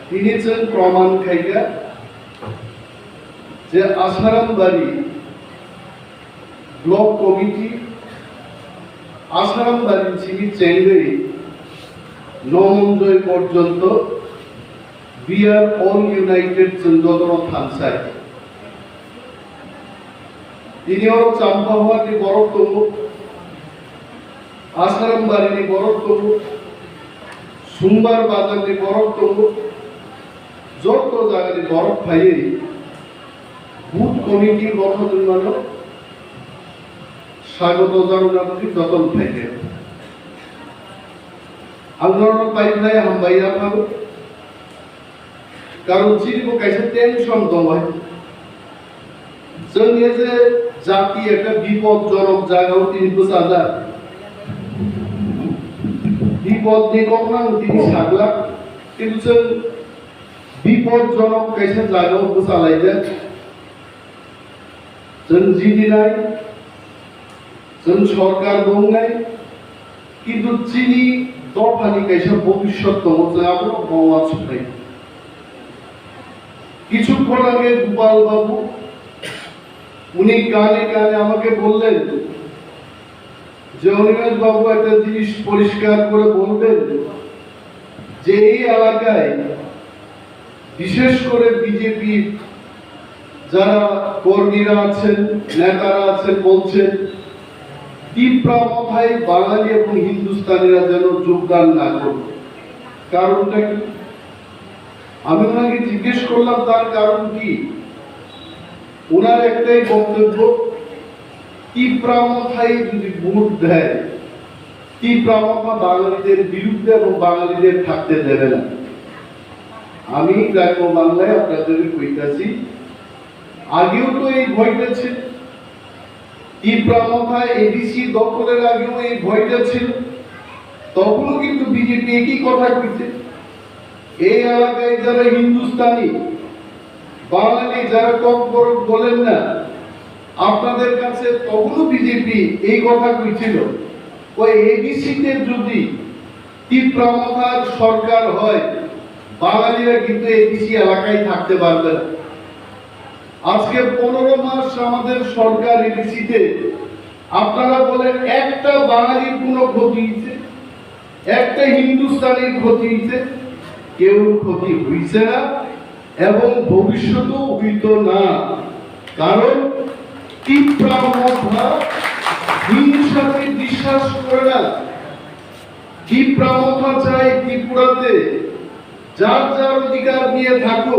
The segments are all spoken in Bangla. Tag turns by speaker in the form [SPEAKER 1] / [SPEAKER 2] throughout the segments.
[SPEAKER 1] তিনি ছিলেন প্রমাণ খাইকা যে আসারামবাড়ি ব্লক কমিটি আসারামবাড়ি চিনি চেঙ্গেরি নমঞ্জয় পর্যন্ত we are all united যতন থানসাই তিনি হল চাম্পাহাটি বরফ তবু আসারামবাড়ি বরফ তবু সোমবার বাজারে বরফ তবু যত জায়গায় বরফ খাইয়ে বুথ কমিটি গঠন জন্য স্বাগত জানানোর যতন থাকে আন্দোলন পাইলাই হামবাইয়া পাবো কারণ চিনিব কাছে টেনশন দমায় जोंनि जे জাতি একটা বিপদজনক জায়গাও তিনি বোঝালা বিপদ দিয়ে কখনো তিনি সাগলা কিন্তু जों বিপদজনক কাছে জায়গাও বোঝালাইদে जों জিদিনাই जों সরকার দংনাই কিন্তু চিনি দফানি কাছে ভবিষ্যৎ দङ जों আমরা বাবা ছুটাই কিছুক্ষণ আগে গোপাল বাবু উনি কানে কানে আমাকে বললেন যে অনিমেষ বাবু একটা জিনিস পরিষ্কার করে বলবেন যে এই এলাকায় বিশেষ করে বিজেপি যারা কর্মীরা আছেন নেতারা আছেন বলছেন তীব্রা মাথায় বাঙালি এবং হিন্দুস্তানিরা যেন যোগদান না করবে কারণটা কি আমি ওনাকে জিজ্ঞেস করলাম তার কারণ কি ওনার একটাই বক্তব্য তীব্রা মাথায় যদি ভোট দেয় তীব্রা মাথা বাঙালিদের বিরুদ্ধে এবং বাঙালিদের থাকতে দেবে না আমি গ্রাম্য বাংলায় আপনাদের কইতাছি আগেও তো এই ভয়টা ছিল তীব্রা মাথায় এডিসি দখলের আগেও এই ভয়টা ছিল তখনও কিন্তু বিজেপি একই কথা কইছে এই এলাকায় যারা হিন্দুস্তানি বাঙালি যারা কম বলেন না আপনাদের কাছে তখনও বিজেপি এই কথা কইছিল ওই এবিসিতে যদি তীব্রা মাথার সরকার হয় বাঙালিরা কিন্তু এবিসি এলাকায় থাকতে পারবে না আজকে 15 মাস আমাদের সরকার এবিসিতে আপনারা বলেন একটা বাঙালির কোনো ক্ষতি হয়েছে একটা হিন্দুস্তানির ক্ষতি হয়েছে কেউ ক্ষতি হইছে না এবং ভবিষ্যতেও হইতো না কারণ তীব্রা মাথা হিংসাকে বিশ্বাস করে না তীব্রা মাথা চাই ত্রিপুরাতে যার যার অধিকার নিয়ে থাকো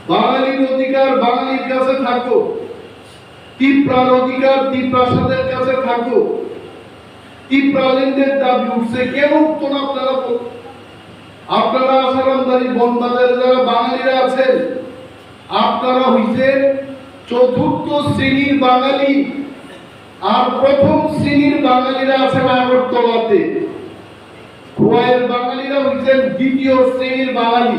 [SPEAKER 1] বাঙালির অধিকার বাঙালির কাছে থাকো তীব্রার অধিকার ত্রিপ্রাসাদের কাছে থাকো ত্রিপ্রালিনদের দাবি উঠছে কেন উঠতো না আপনারা আসারামবাড়ি বনবাজারে যারা বাঙালিরা আছেন আপনারা হইছেন চতুর্থ শ্রেণীর বাঙালি আর প্রথম শ্রেণীর বাঙালিরা আছেন আগরতলাতে খোয়াইয়ের বাঙালিরা হইছেন দ্বিতীয় শ্রেণীর বাঙালি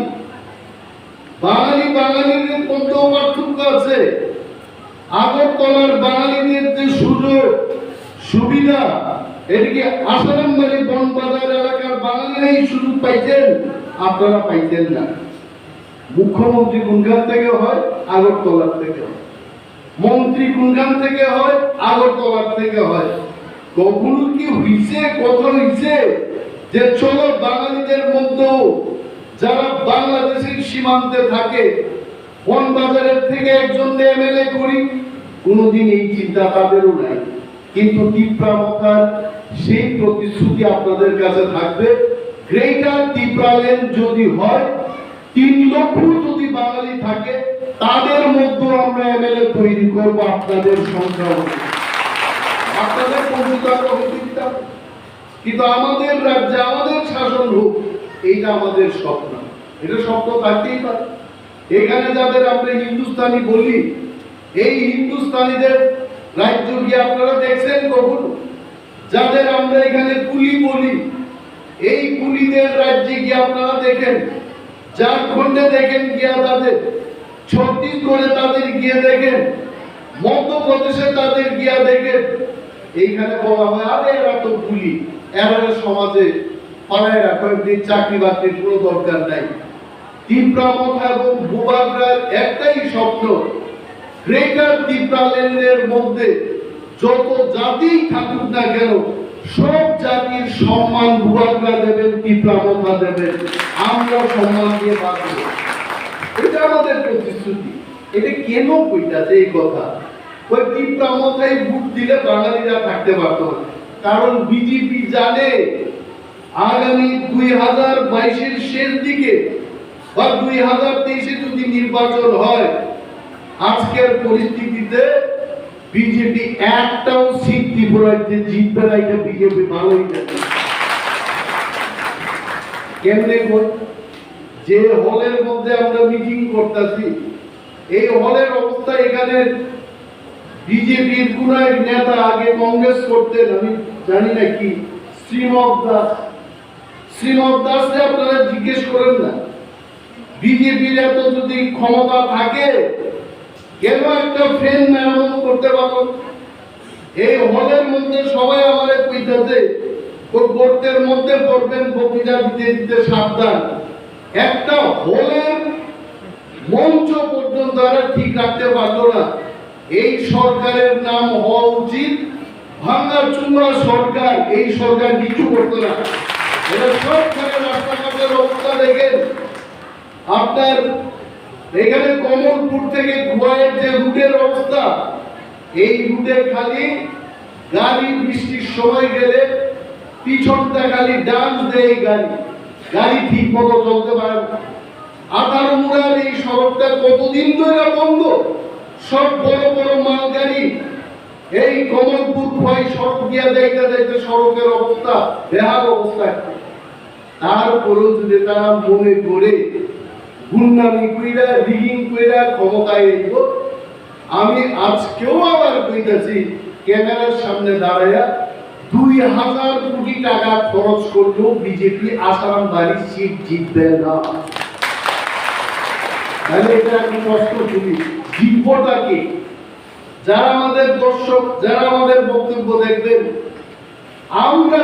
[SPEAKER 1] বাঙালির মধ্যেও পার্থক্য আছে আগরতলার বাঙালিদের যে সুযোগ সুবিধা এদিকে আসারামবাড়ি বনবাজার এলাকার বাঙালিরাই সুযোগ পাইছেন আপনারা পাইছেন না মুখ্যমন্ত্রী কোনখান থেকে হয় আগরতলার থেকে হয় মন্ত্রী কোনখান থেকে হয় আগরতলার থেকে হয় কখনো কি হইছে কথা হইছে যে চলো বাঙালিদের মধ্যেও যারা বাংলাদেশের সীমান্তে থাকে বনবাজারের থেকে একজন এমএলএ করি কোনোদিন এই চিন্তা তাদেরও নাই কিন্তু তীব্রা মাথার সেই প্রতিশ্রুতি আপনাদের কাছে থাকবে গ্রেটার তীব্রাল্যান্ড যদি হয় 3 লক্ষ যদি বাঙালি থাকে তাদের মধ্যে আমরা এমএলএ তৈরি করব আপনাদের সংখ্যা আপনাদের কিন্তু আমাদের রাজ্যে আমাদের শাসন হোক এইটা আমাদের স্বপ্ন এটা স্বপ্ন থাকতেই পারে এখানে যাদের আমরা হিন্দুস্তানি বলি এই হিন্দুস্তানিদের রাজ্য কি আপনারা দেখছেন কখনো যাদের আমরা এখানে কুলি বলি এই কুলিদের রাজ্যে কি আপনারা দেখেন ঝাড়খণ্ডে দেখেন গিয়া তাদের ছত্তিশগড়ে তাদের গিয়ে দেখেন মধ্যপ্রদেশে তাদের গিয়া দেখেন এইখানে বলা হয় আরে এরা তো কুলি এরা সমাজে পাড়ায় রাখা চাকরি বাকরির কোনো দরকার নাই তিপ্রামথা এবং ভূভাগরার একটাই স্বপ্ন, গ্রেটার তিপ্রাল্যান্ডের মধ্যে যত জাতি থাকুক না কেন সব জাতির সম্মান ভূভাগরা দেবেন, তিপ্রামথা দেবেন, আমরা সম্মান দিয়ে বাঁচব। এটা আমাদের প্রতিশ্রুতি। এটা কেন কইতাছে এই কথা? ওই তিপ্রামথায় ভোট দিলে বাঙালিরা থাকতে পারত না, কারণ বিজেপি জানে আগামী 2022-এর শেষ দিকে বা 2023-এ যদি নির্বাচন হয়, আজকের পরিস্থিতিতে বিজেপি একটাও সিট ত্রিপুরাতে জিতবে না। এটা বিজেপি ভালোই জানে। কেমনে যে হলের মধ্যে আমরা মিটিং করতেছি, এই হলের অবস্থা, এখানে বিজেপির কোন এক নেতা আগে কংগ্রেস করতেন, আমি জানি না কি, শ্রীমব দাসকে আপনারা জিজ্ঞেস করেন না। বিজেপির এত যদি ক্ষমতা থাকে কেন একটা ফ্রেম মেরামত করতে পারো? এই হলের মধ্যে সবাই আমাদের কইতাছে গর্তের মধ্যে পড়বেন, বক্তৃতা দিতে দিতে সাবধান। একটা হলের মঞ্চ পর্যন্ত তারা ঠিক রাখতে পারলো না। এই সরকারের নাম হওয়া উচিত ভাঙ্গা চুঙ্গা সরকার। এই সরকার কিছু করতো না। এটা সরকারের রাস্তাঘাটের অবস্থা দেখেন। আপনার এখানে কমলপুর থেকে গোয়ার যে রুটের অবস্থা, এই রুটে খালি গাড়ি বৃষ্টির সময় গেলে পিছনটা খালি ডান্স দেয়, গাড়ি ঠিক মতো চলতে পারে না। আধারমুড়ার এই সড়কটা কতদিন ধরে বন্ধ। সব বড় বড় মাল গাড়ি এই কমলপুর ভয় সড়ক দিয়া দেখতে দেখতে সড়কের অবস্থা বেহাল অবস্থা। তারপরেও যদি তারা মনে করে গুন্ডামি কইরা রিগিং কইরা ক্ষমতায় এলো, আমি আজকেও আবার কইতাছি ক্যামেরার সামনে দাঁড়াইয়া 2000 কোটি টাকা খরচ করলেও বিজেপি আসারাম বাড়ি সিট জিতবে না। তাহলে এটা একটা প্রশ্ন করি, জিতবটা কি? যারা আমাদের দর্শক, যারা আমাদের বক্তব্য দেখবেন, আমরা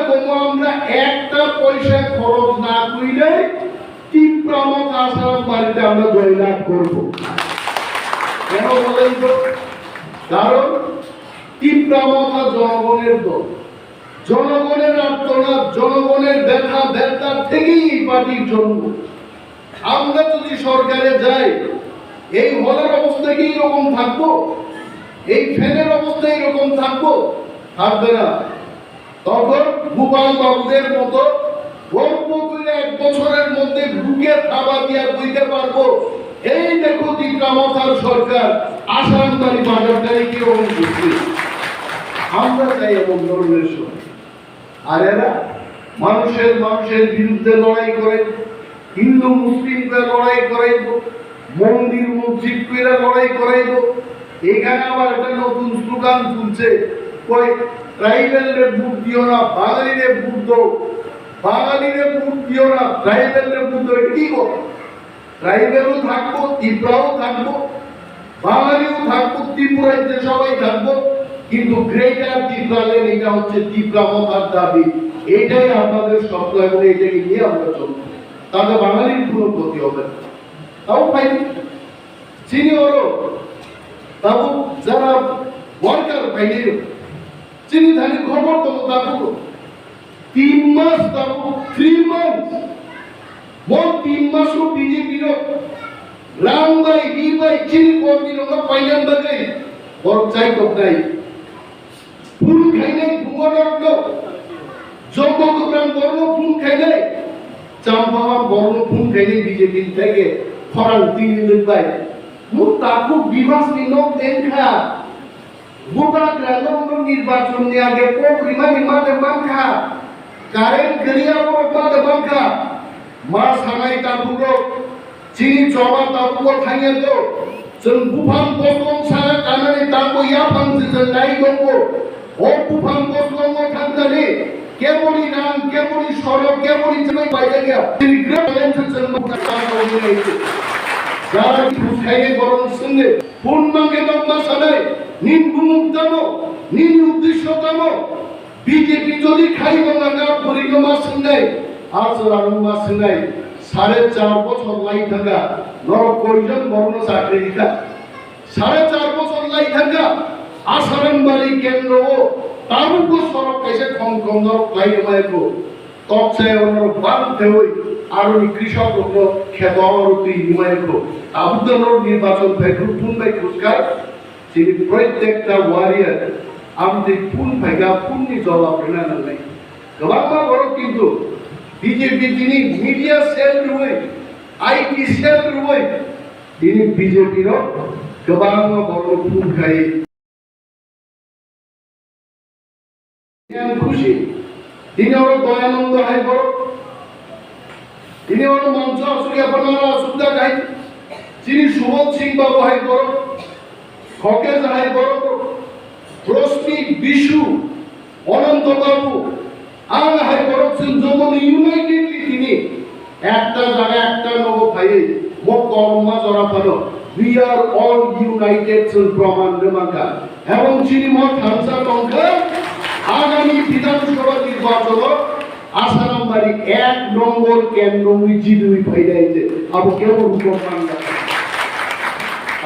[SPEAKER 1] একটা পয়সা খরচ না কইলে তিপ্রামথ আসারাম বাড়িতে আমরা জয়লাভ করবো। কেন বলেন তো? কারণ তিপ্রামথা জনগণের দল, জনগণের আর্তনাদ, জনগণের ব্যথা থেকেই এই পার্টির জন্ম। আমরা যদি সরকারে যাই, এই হলের অবস্থা কি এরকম থাকবো? এই ফ্যানের অবস্থা এরকম থাকবো? থাকবে না। তখন গোপাল বাবুদের মতো গল্প করে 1 বছরের মধ্যে ঢুকে থাবা দিয়া বইতে পারবো, এই দেখো তিপ্রামথার সরকার আসামবাড়ি বাজারটাই কিরকম ঘুরছে। আমরা চাই এমন ধরনের সরকার। আর এরা মানুষের বিরুদ্ধে লড়াই করে, হিন্দু মুসলিমরা লড়াই করাইব, মন্দির মসজিদ কইরা লড়াই করাইব। এখানে আবার একটা নতুন স্লোগান তুলছে, কই ট্রাইবেলরে ভোট দিও না, বাঙালিরে ভোট দাও, বাঙালিরে ভোট দিও না, ট্রাইবেলরে ভোট দাও। কি কথা? ট্রাইবেলও থাকবো, ত্রিপুরাও থাকবো, বাঙালিও থাকবো, ত্রিপুরাতে সবাই থাকবো, কিন্তু গ্রেটার তিপ্রাল্যান্ড এটা হচ্ছে তিপ্রামথার দাবি। এটাই আপনাদের স্বপ্ন এবং এটাকে নিয়ে আমরা চলবো। তাতে বাঙালির কোনো ক্ষতি হবে না। তাও পাইনি চিনি ওরও, তাও যারা ওয়ার্কার পাইনি চিনি ধানি খবর তো তাবো 3 মাস, তাবো 3 মাস, মোট 3 মাসও বিজেপির রামবাই বিবাই চিনি কর্মীর পাইলাম বাগাই ওর চাই তো নাই। ফুল খাই নাই, ভুবনের জগগ্রাম বর্ণ ফুল খাই নাই, চাম্পাহার বর্ণ ফুল খাই নাই। বিজেপি থেকে খরাং 3 দিন পাই মুখ তাকু বিভাস নিনক দেখা গোটা গ্রাম নির্বাচন নিয়ে আগে পরিমাণ ইমানে বাংখা কারেন্ট গরিয়া পড়ে বাংখা মা সানাই তাবুলো চিনি জবা তাবুলো থাইয়ে তো जों बुफां बसलं सारा कानानै तांबो या फांसे नाय दंबो ओ बुफां बसलं थांनानै केबोली रां केबोली सरक केबोली जमै बायजा गया जोंनि ग्रेट लेन्स जों बुखांनानै नायनो जारा बुखायने गरम सुंगे फुन मांगे दंबा सानाय निन बुमुक्तामो निन उद्देश्यतामो बीजेपी যদি খাইব না পরিগমা सुंनाय आसरानुमा सुंनाय 4.5 বছর লাই থাকা নরক কয়জন বর্ণ চাকরি দিকা 4.5 বছর লাই থাকা আসারামবাড়ি কেন্দ্র তারুকো সরক এসে কম কম নরক লাই মায়কো তকসে ওনার বান থেওই আর উনি কৃষক লোক খেত অরতি মায়কো আবুদনর নির্বাচন ফেকুন ফুন বাই খুশকার তিনি প্রত্যেকটা ওয়ারিয়ার আমি ফুন ফাইগা ফুননি জবাব না নাই গবাবা বড় কিন্তু বিজেপি তিনি মিডিয়া সেল রুই আইটি সেল রুই তিনি বিজেপির গবাবা বড় ফুন খাই খুশি তিনি ওর দয়ানন্দ হাই বড় তিনি ওর মঞ্চ আসলে আপনারা সুবিধা গাই তিনি সুবোধ সিং বাবু হাই বড় খকেশ হাই বড় রশ্মি বিশু অনন্ত বাবু আর হাই বড় যখন ইউনাইটেডলি তিনি একটা জায়গা একটা নব ভাইয়ে মো কর্মা জরা পালো উই আর অল ইউনাইটেড প্রমাণ রেমাকা এবং চিনি মো থানসা টঙ্কা আগামী বিধানসভা নির্বাচন আসারামবাড়ি 1 নম্বর কেন্দ্র জিদুই ফাইদাইছে আবু কেউ রূপমান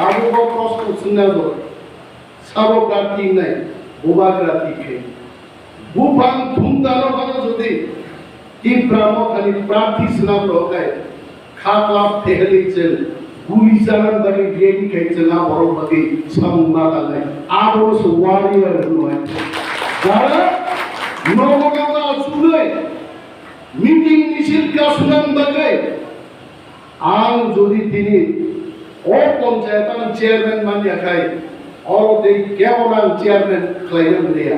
[SPEAKER 1] আবু প্রশ্ন শুনে যাবো সাবো প্রার্থী নাই বোবা প্রার্থী খেয়ে বুপান ধুমদানো বানো যদি তীব্রামো খালি প্রার্থী নাম রকায় খাতলাপ থেহেলিছেন গুলি চালান বাড়ি রেডি খাইছে না বড় বাকি সামনা নাই আরো ওয়ারিয়ার নয় যারা নবগাঁওয়া শুনে মিটিং মিছিল কাশুনাম বাগে আর যদি তিনি ও পঞ্চায়েতান চেয়ারম্যান মানিয়া খায় অরতে কেমন চেয়ারম্যান ক্লাইন দেয়া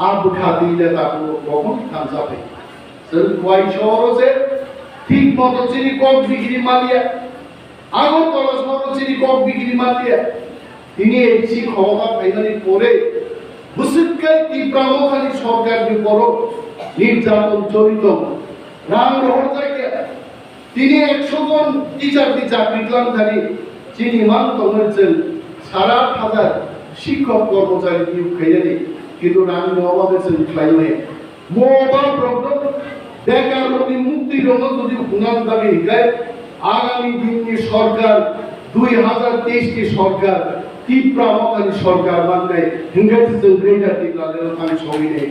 [SPEAKER 1] আব খাতি দেতা কখন খান যাবে সর কয় শহরে ঠিক মতো চিনি কক বিক্রি মালিয়া আগর তলা শহরে চিনি কক বিক্রি মালিয়া তিনি এসি ক্ষমতা ফাইনালি করে বুসিকাই তীব্রামখানি সরকার বিপর নির্যাতন চরিত রাম রহর জায়গা তিনি 100 জন টিচার দি চাকরি ক্লান্তারি চিনি মান কমেছেন 7,500 শিক্ষক কর্মচারী নিয়োগ খাইয়ানি কিন্তু রাম অভাবেছেন ক্লাইমে মোবা প্রবলেম বেকার লোকই মুক্তি রঙ যদি হুনান দাবি হিকায় আগামী দিনে সরকার 2023 কে সরকার তীব্রামখানি সরকার বানায় হিংগাইছে গ্রেটার তীব্রালের আমি সবই নেই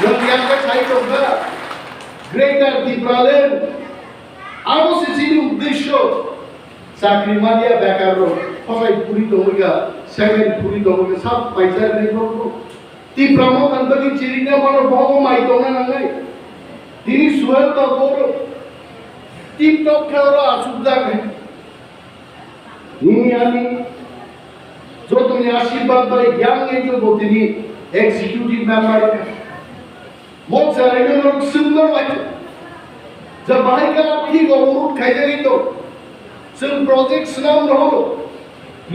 [SPEAKER 1] যদি আমরা চাই তো গ্রেটার তীব্রালের আবশ্যিক উদ্দেশ্য চাকরি মারিয়া বেকার সবাই পুরি দমগা সেভেন পুরি দমগা সব পয়সা নেই করবো তীব্রামখান বাকি চিরিনা বড় বহু মাইতো না নাই তিনি সুয়েল তো বড় টিকটক খেলা আসুদা নেই নিনি আমি जो तुम्हें आशीर्वाद भाई ज्ञान नहीं तो बोलते नहीं एग्जीक्यूटिव मेंबर बहुत सारे लोग सुंदर वाले जब भाई का आप ही गौरव खाई जाएगी तो सिर्फ प्रोजेक्ट्स नाम रहो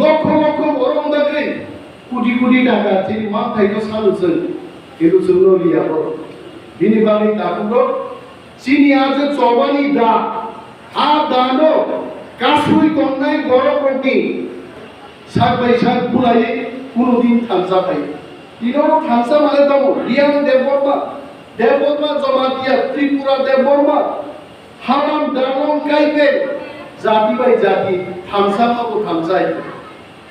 [SPEAKER 1] लक्ष्य लक्ष्य गौरव दे कोटी कोटी टाका चीनी मां खाई तो सालू सर ये तो सुंदर लिया पर बिनी बाली ताकुरो चीनी आज चौबानी दा आ दानो काशुई कोन्नाई गौरव कोटी সাত বাই সাত বুলাই কোনদিন থামসা পাই তিনও থামসা মানে দাও রিয়ান দেববর্মা জমাতিয়া ত্রিপুরা দেববর্মা হারাম দারং কাইবে জাতি বাই জাতি থামসা পাবো থামসাই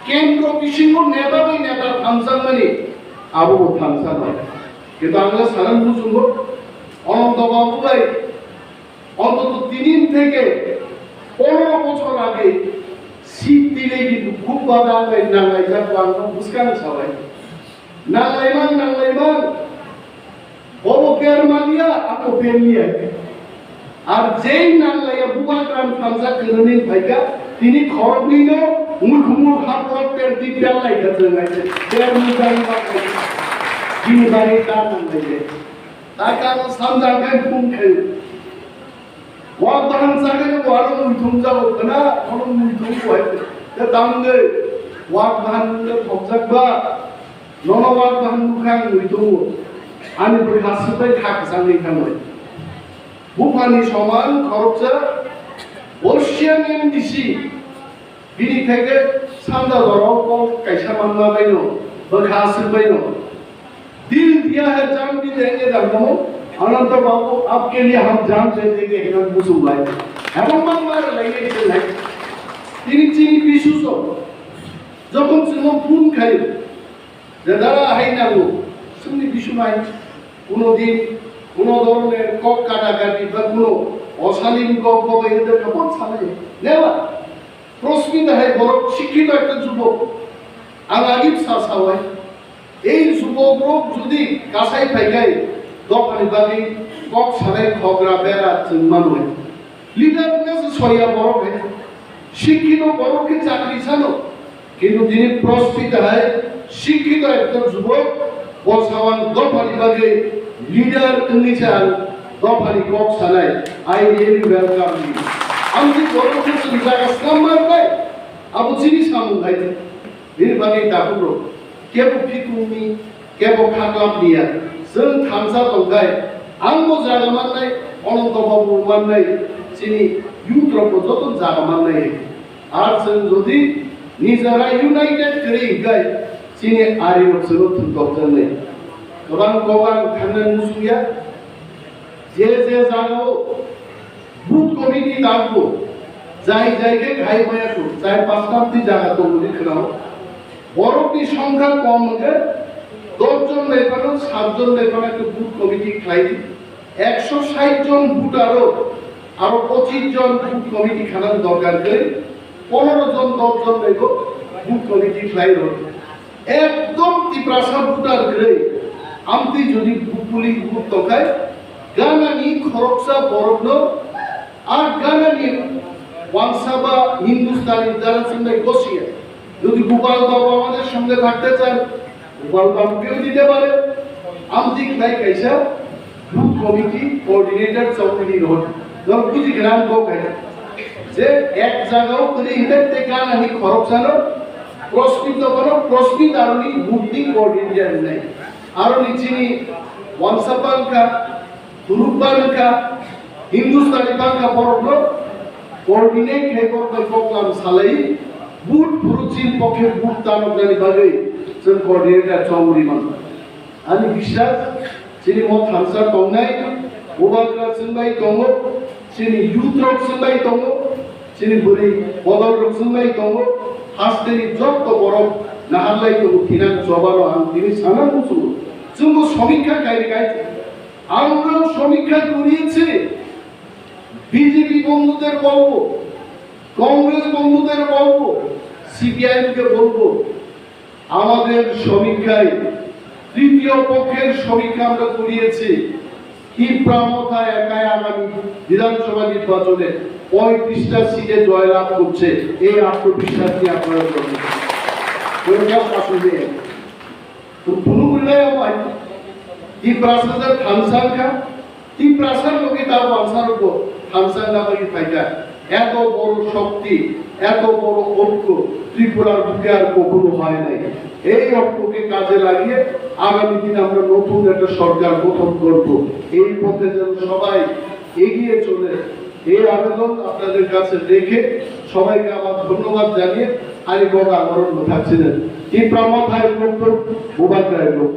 [SPEAKER 1] কেন্দ্র বিশিঙ্গ নেতা বাই নেতা থামসা মানে আবু থামসা নয় কিন্তু আমরা সাধারণ বুঝুন অনন্ত বাবু ভাই অন্তত 3 থেকে 15 বছর আগে শীত দিলে কিন্তু খুব বাদাঙ্গাই নাঙ্গাই যা বাংলা বুঝকান সবাই নাঙ্গাইমান বড় পেয়ার মালিয়া আপো পেলিয়া আর যেই নাঙ্গাইয়া বুবা গ্রাম ফামসা করনি ভাইকা তিনি খরব নিল মুখ হাত পের দি পেলাই গেছে গাইছে পের মুগাই বাকি তিনি বাড়ি কার নাঙ্গাইলে তার কারণ সামজাঙ্গাই ফুম খেল ওয়াদান সাগরে ওয়ালো মুইথুম যাও না কোন মুইথুম হইছে তে দামগে ওয়াদান ফকজাকবা নন ওয়াদান মুখাং মুইথুম আমি বই হাসপাই খাক জানি খানই বুপানি সমান খরচা বর্ষিয়ান এমডিসি বিনি থেকে সান্দা ধরো কম কাইসা মাননা বাইনো বখাসে বাইनो दिल दिया है जान भी देंगे धर्मों अनंत बाबू आपके लिए हम जान दे देंगे हिरण मुसुबाई এবং বাংলার লাগিয়েছে নাই তিনি চিনি বিশুষ যখন কোনো ফুল খাই যে দ্বারা হাই না গো শুনি বিশু নাই কোনোদিন কোনো ধরনের কক কাটাকাটি বা কোনো অশালীন কক বাবা এদের কাপড় ছাড়ে নেওয়া প্রস্মিত হয় বড় শিক্ষিত একটা যুবক আর আগিব শাসা হয় এই যুবক যদি কাঁসাই পাইকাই দোকানে বাকি কক ছাড়াই খগরা বেড়া মানুষ লিডার কাছে সরিয়া বড় হয় শিক্ষিত বড়কে চাকরি ছাড়ো কিন্তু যিনি প্রস্মিত হয় শিক্ষিত একজন যুবক বসাওয়ান দফারি বাগে লিডার নিচাল দফারি কক ছাড়াই আই রিয়েলি ওয়েলকাম ইউ আমি বড় কিছু জায়গা সাম্বার পাই আবু চিনি সামু ভাই এর বাগে দাবুরো কেবো ফিকুমি কেবো খাকলাম দিয়া जों थामसा दंगाय आंबो जागा माननाय अनंत बाबु माननाय चिनि युट्रपो जतन जागा माननाय आर जों जदि निजारा यूनाइटेड करे गाय चिनि आरियो जों थुकजननाय गोबां गोबां थांनाय मुसुया जे जागाव बुथ कमिटि दाबो जाय जायगे गाय मायाखौ जाय पासटामति जागा दंनि खोनाव बरफनि संख्या कम होगे 10 জন লেখানো 7 জন লেখানো একটা বুথ কমিটি খাইলি 160 জন ভোটারও আরো 25 জন বুথ কমিটি খানার দরকার করে 15 জন 10 জন লেখো বুথ কমিটি খাইল একদম তিপ্রাসা ভোটার করে আমতি যদি পুলিশ বুথ তকায় গানানি খরকসা বরগ্ন আর গানানি ওয়ানসাবা হিন্দুস্তানি যারা সঙ্গে বসিয়ে যদি গোপাল বাবা আমাদের সঙ্গে থাকতে চান গোপাল বাবুকেও দিতে পারে আমতি খাই কাইসা booth committee coordinator Chowdhury road যখন বুঝি গ্রাম গো খাই যে এক জায়গাও করে ইন্টারতে গান আমি খরচ জানো প্রস্মিত করো প্রস্মিত আরনি বুদ্ধি কোঅর্ডিনেটর নাই আরনি চিনি ওয়ানসাপাঙ্কা তুরুবাঙ্কা হিন্দুস্তানি বাঙ্কা পরগ্ন কোঅর্ডিনেট খাই করতে প্রোগ্রাম সালাই বুট পুরুচিল পক্ষে বুট তানগ্রানি বাগে जों कोअर्डिनेटर चौधरी मान आंनि बिश्वास जोंनि म थामसा दंनाय उबाग्रा जोंबाय दङ जोंनि युथ रक जोंबाय दङ जोंनि बुरि बदल रक जोंबाय दङ हास्टेनि जत बरफ नाहारलाय दङ थिना जबानो आं दिनै साना बुझो जोंबो समीक्षा गायगाय আমরাও সমীক্ষা করিয়েছি বিজেপি বন্ধুদের বলবো কংগ্রেস বন্ধুদের বলবো সিপিআইএম কে বলবো আমাদের সমীক্ষায় তৃতীয় পক্ষের সমীক্ষা আমরা করিয়েছি তিপ্রামথা একাই আগামী বিধানসভা নির্বাচনে 35টা সিটে জয়লাভ করছে এই আত্মবিশ্বাস নিয়ে আপনারা করবেন আসলে তো পুনঃপুনরায় আমার তিপ্রাসাদের থামসাঙ্কা তিপ্রাসার লোকে তার বাংসার উপর থামসাঙ্কা বাকি থাকা এত বড় শক্তি এত বড় ঐক্য ত্রিপুরার বুকে আর কখনো হয় নাই এই ঐক্যকে কাজে লাগিয়ে আগামী দিনে আমরা নতুন একটা সরকার গঠন করব এই পথে যেন সবাই এগিয়ে চলে এই আবেদন আপনাদের কাছে রেখে সবাইকে আমার ধন্যবাদ জানিয়ে আরে বাবা আমার থাকছিলেন এই প্রামথায় লোক মোবাইল লোক